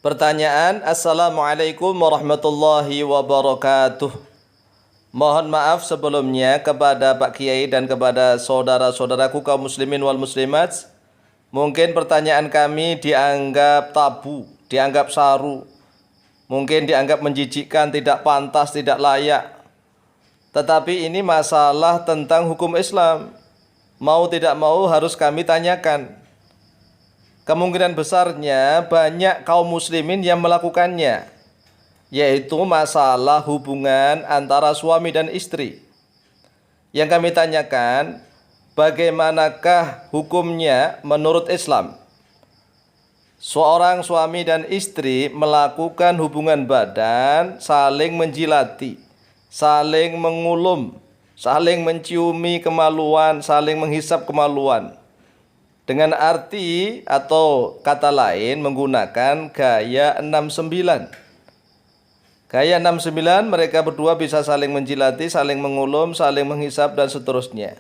Pertanyaan, Assalamualaikum warahmatullahi wabarakatuh. Mohon maaf sebelumnya kepada Pak Kiai dan kepada saudara-saudaraku kaum muslimin wal muslimat. Mungkin pertanyaan kami dianggap tabu, dianggap saru, mungkin dianggap menjijikkan, tidak pantas, tidak layak. Tetapi ini masalah tentang hukum Islam. Mau tidak mau harus kami tanyakan. Kemungkinan besarnya banyak kaum muslimin yang melakukannya, yaitu masalah hubungan antara suami dan istri. Yang kami tanyakan, bagaimanakah hukumnya menurut Islam? Seorang suami dan istri melakukan hubungan badan, saling menjilati, saling mengulum, saling menciumi kemaluan, saling menghisap kemaluan. Dengan arti atau kata lain menggunakan gaya 69. Gaya 69 mereka berdua bisa saling menjilati, saling mengulum, saling menghisap dan seterusnya.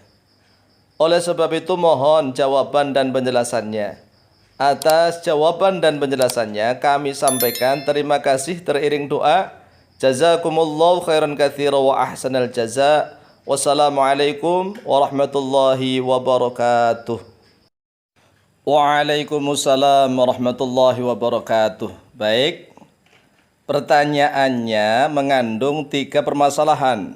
Oleh sebab itu mohon jawaban dan penjelasannya. Atas jawaban dan penjelasannya kami sampaikan terima kasih teriring doa. Jazakumullahu khairan katsira wa ahsanal jaza. Wassalamualaikum warahmatullahi wabarakatuh. Waalaikumsalam warahmatullahi wabarakatuh. Baik, pertanyaannya mengandung 3 permasalahan.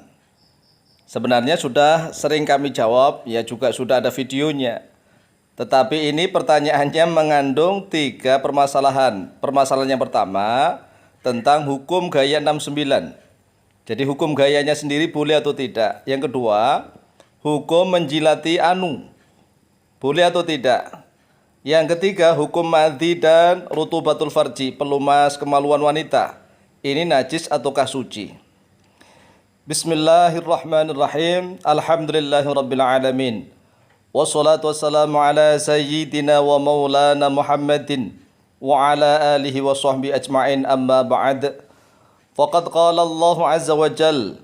Sebenarnya sudah sering kami jawab, ya juga sudah ada videonya. Tetapi ini pertanyaannya mengandung 3 permasalahan. Permasalahan yang pertama tentang hukum gaya 69. Jadi hukum gayanya sendiri boleh atau tidak. Yang kedua, hukum menjilati anu, boleh atau tidak. Yang ketiga, hukum madhi dan rutubatul farji, pelumas kemaluan wanita. Ini najis ataukah suci? Bismillahirrahmanirrahim. Alhamdulillahirabbil alamin. Wassalatu wassalamu ala sayyidina wa maulana Muhammadin wa ala alihi wa sahbihi ajma'in, amma ba'd. Faqad qala Allah azza wa jalla,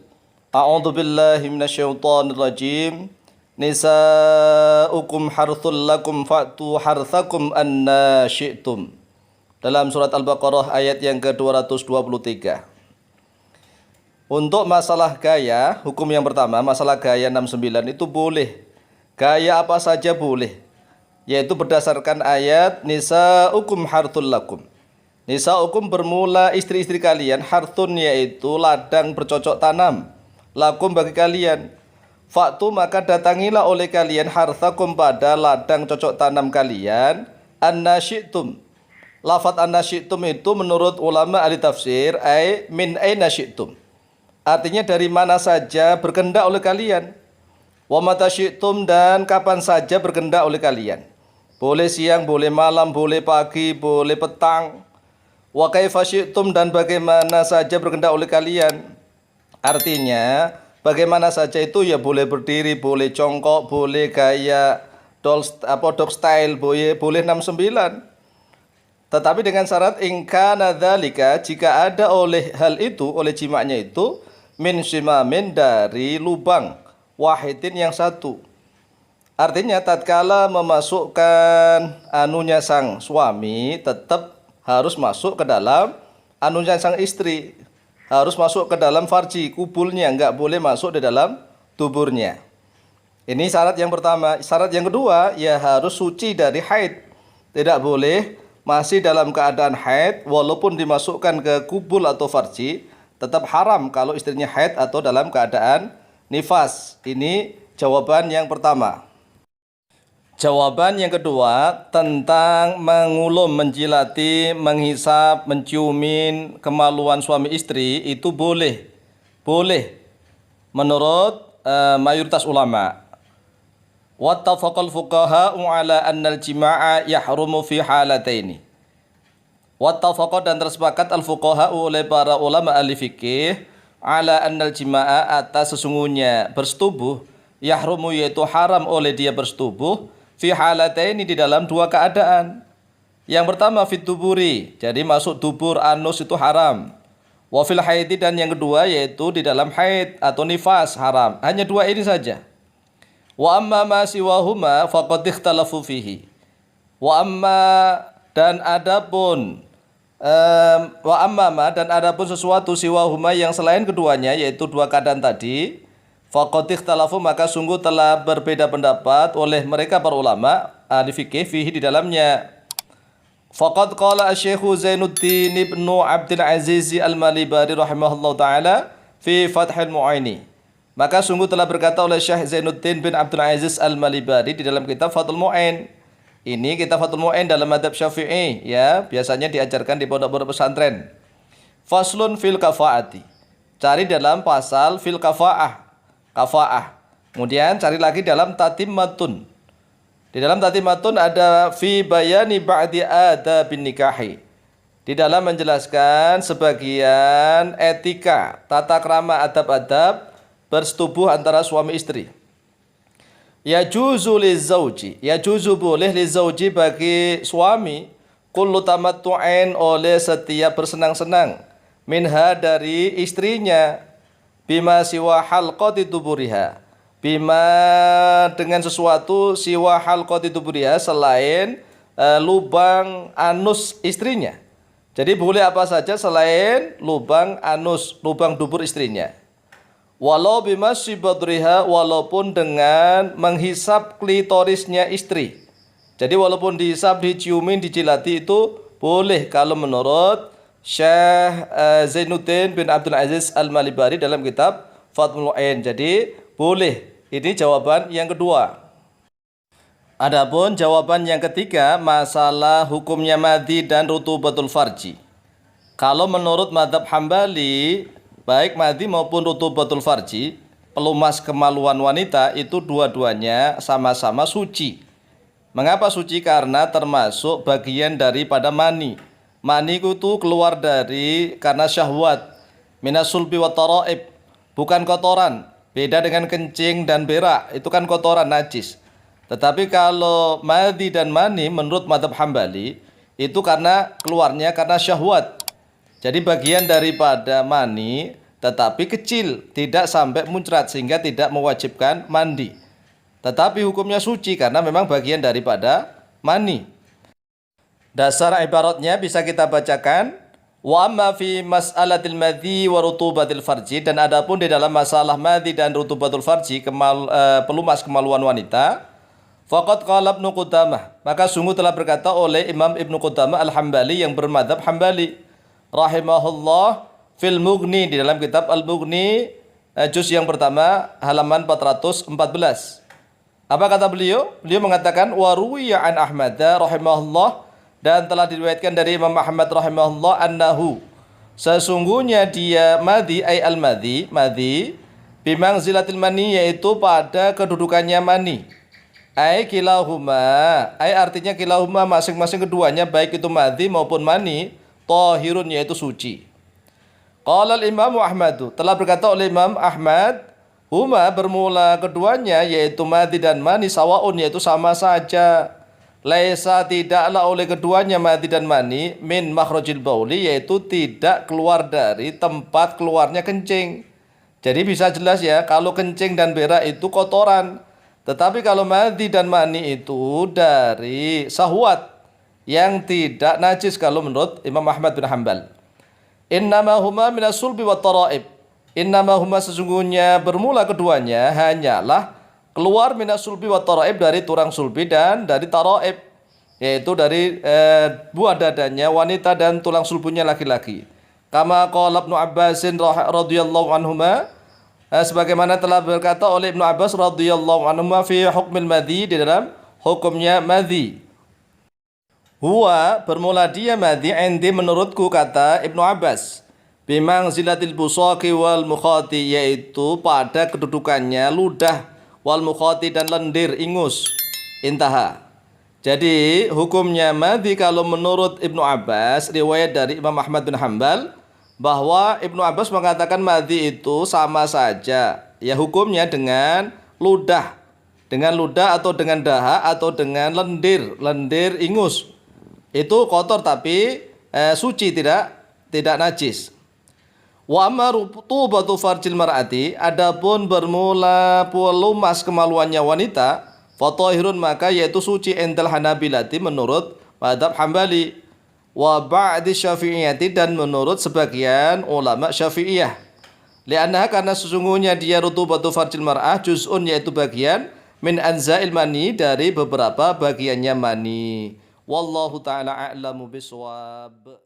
a'udzu billahi minasyaitonir rajim. Nisa'ukum harthul lakum fa'tu harthakum anna syi'tum. Dalam surat Al-Baqarah ayat yang ke-223. Untuk masalah gaya, hukum yang pertama, masalah gaya 69 itu boleh. Gaya apa saja boleh. Yaitu berdasarkan ayat Nisa'ukum harthul lakum. Nisa'ukum bermula istri-istri kalian, harthun yaitu ladang bercocok tanam, lakum bagi kalian. Faktu maka datangilah oleh kalian harthakum pada ladang cocok tanam kalian anna syi'tum. Lafadz anna syi'tum itu menurut ulama ahli tafsir min aina syi'tum. Artinya dari mana saja berkehendak oleh kalian. Wa mata syi'tum dan kapan saja berkehendak oleh kalian. Boleh siang, boleh malam, boleh pagi, boleh petang. Wa kaifa syi'tum dan bagaimana saja berkehendak oleh kalian. Artinya bagaimana saja itu ya, boleh berdiri, boleh jongkok, boleh gaya dog style, boleh 69. Tetapi dengan syarat ingkana dzalika, jika ada oleh hal itu, oleh jimaknya itu min simamin dari lubang wahidin yang satu. Artinya tatkala memasukkan anunya sang suami tetap harus masuk ke dalam anunya sang istri. Harus masuk ke dalam farji, kubulnya, enggak boleh masuk di dalam tuburnya. Ini syarat yang pertama. Syarat yang kedua, ya harus suci dari haid. Tidak boleh masih dalam keadaan haid, walaupun dimasukkan ke kubul atau farji, tetap haram kalau istrinya haid atau dalam keadaan nifas. Ini jawaban yang pertama. Jawaban yang kedua tentang mengulum, menjilati, menghisap, menciumin kemaluan suami istri itu boleh. Boleh menurut mayoritas ulama. Wattafaqal fuqaha'u ala annal jima'a yahrumu fi halataini. Wattafaqa dan tersepakat al-fuqaha'u oleh para ulama ahli fikih ala annal jima'a atas sesungguhnya bersetubuh yahrumu yaitu haram oleh dia bersetubuh fi halataini di dalam 2 keadaan. Yang pertama fit tuburi, jadi masuk dubur anus itu haram. Wa fil haidi dan yang kedua yaitu di dalam haid atau nifas haram. Hanya 2 ini saja. Wa amma ma siwahuma faqad ikhtalafu fihi. Wa amma dan adapun Wa ammama, dan adapun sesuatu siwahuma yang selain keduanya, yaitu dua keadaan tadi, faqad ikhtalafu, maka sungguh telah berbeda pendapat oleh mereka para ulama ahli fikih fihi di dalamnya. Faqad qala asy-syekhu Zainuddin ibnu Abdul Aziz Al-Malibari rahimahullahu taala fi Fathul Mu'aini. Maka sungguh telah berkata oleh Syekh Zainuddin bin Abdul Aziz Al-Malibari di dalam kitab Fathul Mu'ain. Ini kitab Fathul Mu'ain dalam mazhab Syafi'i, ya, biasanya diajarkan di pondok-pondok pesantren. Faslun fil kafaati. Cari dalam pasal fil kafaah. Kafaah. Kemudian cari lagi dalam tatimmatun. Di dalam tatimmatun ada fi bayani ba'di adabin nikahi. Di dalam menjelaskan sebagian etika, tata krama, adab-adab bersetubuh antara suami istri. Yajuzu lizauji, yajuzu boleh lizauji bagi suami, kullu tamattu'ain oleh setiap bersenang-senang, minha dari istrinya, bima siwa halqati tuburiha, bima dengan sesuatu siwa halqati tuburiha selain lubang anus istrinya. Jadi boleh apa saja selain lubang anus, lubang dubur istrinya. Walau bimasi badriha, walaupun dengan menghisap klitorisnya istri. Jadi walaupun dihisap, diciumin, dijilati itu boleh kalau menurut Syekh Zainuddin bin Abdul Aziz Al-Malibari dalam kitab Fathul Mu'ain. Jadi boleh. Ini jawaban yang kedua. Adapun jawaban yang ketiga, masalah hukumnya madhi dan rutubatul farji. Kalau menurut mazhab Hambali, baik madhi maupun rutubatul farji, pelumas kemaluan wanita, itu dua-duanya sama-sama suci. Mengapa suci? Karena termasuk bagian daripada mani. Mani itu keluar karena syahwat. Minas sulbi wa taraib, bukan kotoran. Beda dengan kencing dan berak, itu kan kotoran najis. Tetapi kalau madhi dan mani menurut mazhab Hambali, itu keluarnya karena syahwat. Jadi bagian daripada mani, tetapi kecil, tidak sampai muncrat sehingga tidak mewajibkan mandi. Tetapi hukumnya suci karena memang bagian daripada mani. Dasar ibaratnya bisa kita bacakan, wa amma fi mas'alatil madhi wa rutubatil farji, dan adapun di dalam masalah madhi dan rutubatul farji, pelumas kemaluan wanita, faqad qala Ibnu Qudamah, maka sungguh telah berkata oleh Imam Ibnu Qudamah Al-Hambali yang bermadzhab Hambali rahimahullah fil Mughni, di dalam kitab Al-Mughni juz yang pertama halaman 414. Apa kata beliau? Beliau mengatakan wa ruwiya an Ahmad rahimahullah, dan telah diriwayatkan dari Imam Ahmad rahimahullah annahu, sesungguhnya dia madhi ay al-madhi, madhi bimangzilatil mani, yaitu pada kedudukannya mani. Ay kilahuma, ay artinya kilahuma, masing-masing keduanya baik itu madhi maupun mani, tahirun, yaitu suci. Qala al-Imam Ahmad, telah berkata oleh Imam Ahmad, huma bermula keduanya yaitu madhi dan mani sawaun, yaitu sama saja. Laisa, tidaklah oleh keduanya madhi dan mani min makhrajil bauli, yaitu tidak keluar dari tempat keluarnya kencing. Jadi bisa jelas ya, kalau kencing dan berak itu kotoran. Tetapi kalau madhi dan mani itu dari syahwat yang tidak najis kalau menurut Imam Ahmad bin Hanbal. Innama huma minas sulbi wa taraib. Innama huma, sesungguhnya bermula keduanya hanyalah keluar minas sulbi wa taraib, dari tulang sulbi dan dari taraib, yaitu dari buah dadanya wanita dan tulang sulbinya laki-laki. Kama qala Ibnu Abbasin radhiyallahu anhuma, sebagaimana telah berkata oleh Ibnu Abbas radhiyallahu anhuma fi hukmil madhi, di dalam hukumnya madhi. Huwa bermula dia madhi indi, menurutku, kata Ibnu Abbas, bimang zilatil busaqi wal mukhati, yaitu pada kedudukannya ludah, wal mukhati dan lendir ingus. Intaha. Jadi hukumnya madhi kalau menurut Ibnu Abbas, riwayat dari Imam Ahmad bin Hanbal, bahwa Ibnu Abbas mengatakan madhi itu sama saja ya hukumnya dengan ludah atau dengan dahak atau dengan lendir ingus. Itu kotor tapi suci, tidak najis. Wa amma rutubatu farjil mar'ati, adapun bermula pelumas kemaluannya wanita, fatahirun, maka yaitu suci endal Hanabilati menurut mazhab Hambali. wa ba'di syafi'iyati, dan menurut sebagian ulama Syafi'iyah. Li'annaha, karena sesungguhnya dia rutubatu farjil mar'ah juz'un, yaitu bagian min anza'il mani, dari beberapa bagiannya mani. Wallahu ta'ala a'lamu biswab.